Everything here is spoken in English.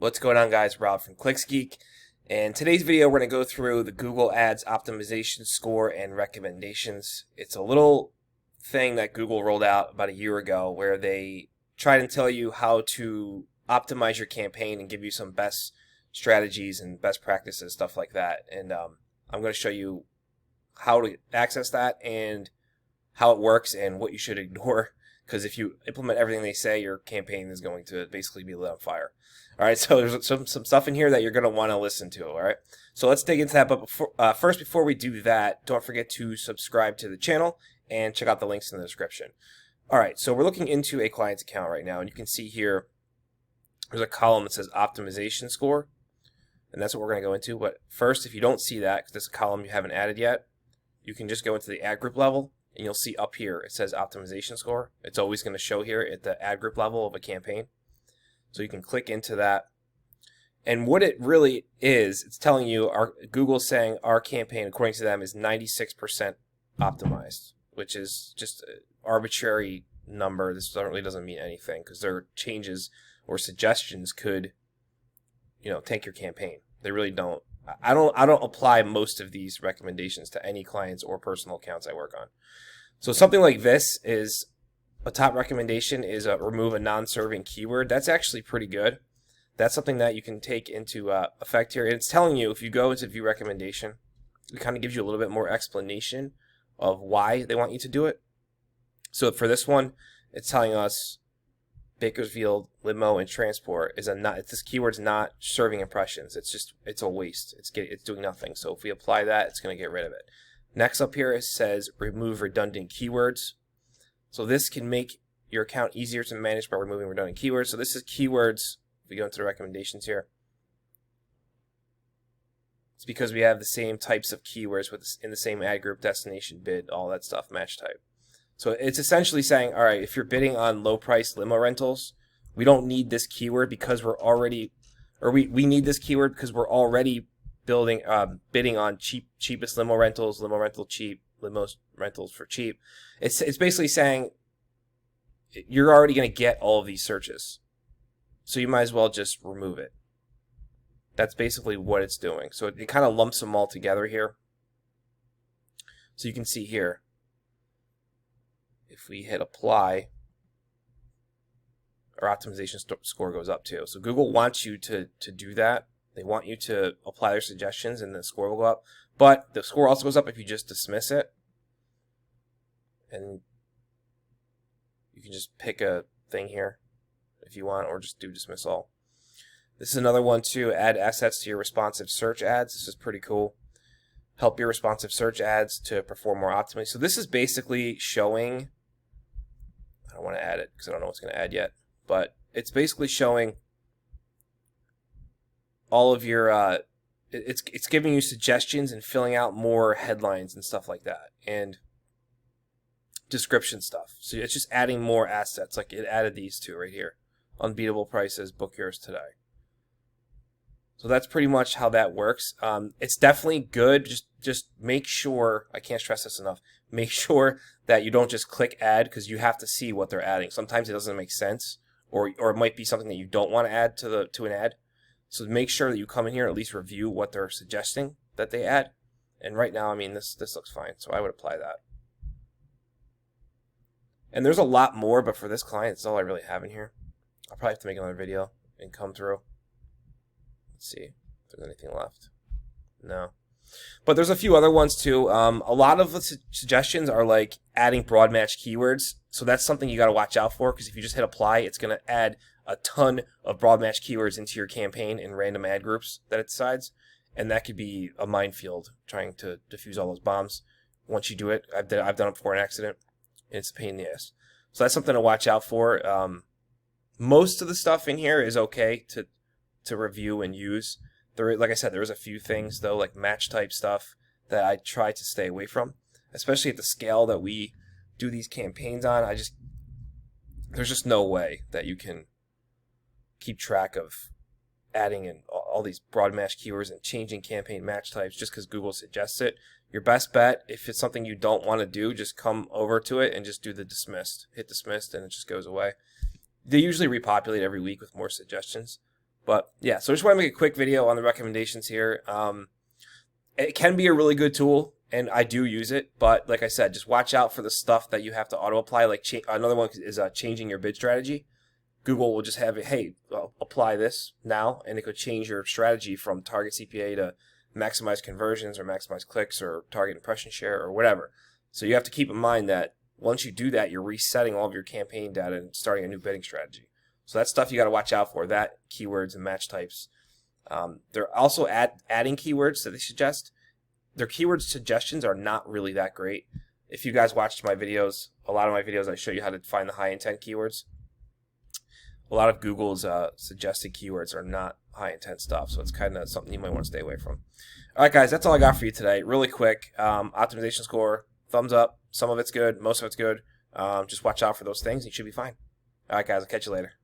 What's going on, guys? Rob from ClicksGeek, and today's video we're going to go through the Google Ads optimization score and recommendations. It's a little thing that Google rolled out about a year ago where they try to tell you how to optimize your campaign and give you some best strategies and best practices, stuff like that. And I'm going to show you how to access that and how it works and what you should ignore, because if you implement everything they say, your campaign is going to basically be lit on fire. All right, so there's some stuff in here that you're going to want to listen to, all right? So let's dig into that, but before we do that, don't forget to subscribe to the channel and check out the links in the description. All right, so we're looking into a client's account right now, and you can see here there's a column that says optimization score, and that's what we're going to go into. But first, if you don't see that, because this is a column you haven't added yet, you can just go into the ad group level, and you'll see up here it says optimization score. It's always going to show here at the ad group level of a campaign. So you can click into that. And what it really is, it's telling you, Google's saying our campaign, according to them, is 96% optimized, which is just an arbitrary number. This really doesn't mean anything, because their changes or suggestions could, tank your campaign. They really don't. I don't apply most of these recommendations to any clients or personal accounts I work on. So something like this is a top recommendation is remove a non-serving keyword. That's actually pretty good. That's something that you can take into effect here. And it's telling you, if you go into view recommendation, it kind of gives you a little bit more explanation of why they want you to do it. So for this one, it's telling us Bakersfield, limo, and transport is this keyword's not serving impressions. It's a waste. It's doing nothing. So if we apply that, it's going to get rid of it. Next up here, it says remove redundant keywords. So this can make your account easier to manage by removing redundant keywords. So this is keywords. If we go into the recommendations here, it's because we have the same types of keywords in the same ad group, destination, bid, all that stuff, match type. So it's essentially saying, all right, if you're bidding on low price limo rentals, we don't need this keyword because we're already, or we need this keyword because we're already bidding on cheapest limo rentals, limo rental cheap, limo rentals for cheap. It's basically saying you're already going to get all of these searches, so you might as well just remove it. That's basically what it's doing. So it kind of lumps them all together here. So you can see here, if we hit apply, our optimization score goes up too. So Google wants you to do that. They want you to apply their suggestions and the score will go up. But the score also goes up if you just dismiss it. And you can just pick a thing here if you want, or just do dismiss all. This is another one too. Add assets to your responsive search ads. This is pretty cool. Help your responsive search ads to perform more optimally. So this is basically showing, I don't want to add it because I don't know what's going to add yet, but it's basically showing all of your, it's giving you suggestions and filling out more headlines and stuff like that, and description stuff. So it's just adding more assets. Like it added these two right here. Unbeatable prices, book yours today. So that's pretty much how that works. It's definitely good. Just make sure, I can't stress this enough, make sure that you don't just click add, because you have to see what they're adding. Sometimes it doesn't make sense, or it might be something that you don't want to add to an ad. So make sure that you come in here and at least review what they're suggesting that they add. And right now, I mean, this looks fine, so I would apply that. And there's a lot more, but for this client, it's all I really have in here. I'll probably have to make another video and come through. Let's see if there's anything left. No. But there's a few other ones too. A lot of the suggestions are like adding broad match keywords. So that's something you got to watch out for, because if you just hit apply, it's going to add a ton of broad match keywords into your campaign in random ad groups that it decides. And that could be a minefield trying to defuse all those bombs. Once you do it, I've done it before an accident. It's a pain in the ass. So that's something to watch out for. Most of the stuff in here is okay to review and use. Like I said, there's a few things though, like match type stuff, that I try to stay away from, especially at the scale that we do these campaigns on. There's just no way that you can keep track of adding in all these broad match keywords and changing campaign match types just because Google suggests it. Your best bet, if it's something you don't want to do, just come over to it and just do the dismissed. Hit dismissed and it just goes away. They usually repopulate every week with more suggestions, But yeah, so I just want to make a quick video on the recommendations here. It can be a really good tool, and I do use it. But like I said, just watch out for the stuff that you have to auto apply. Like another one is changing your bid strategy. Google will just have it, hey, apply this now, and it could change your strategy from target CPA to maximize conversions or maximize clicks or target impression share or whatever. So you have to keep in mind that once you do that, you're resetting all of your campaign data and starting a new bidding strategy. So that's stuff you got to watch out for, that keywords and match types. They're also adding keywords that they suggest. Their keyword suggestions are not really that great. If you guys watched my videos, a lot of my videos, I show you how to find the high intent keywords. A lot of Google's suggested keywords are not high intent stuff, so it's kind of something you might want to stay away from. All right, guys, that's all I got for you today. Really quick, optimization score, thumbs up. Some of it's good, most of it's good. Just watch out for those things, and you should be fine. All right, guys, I'll catch you later.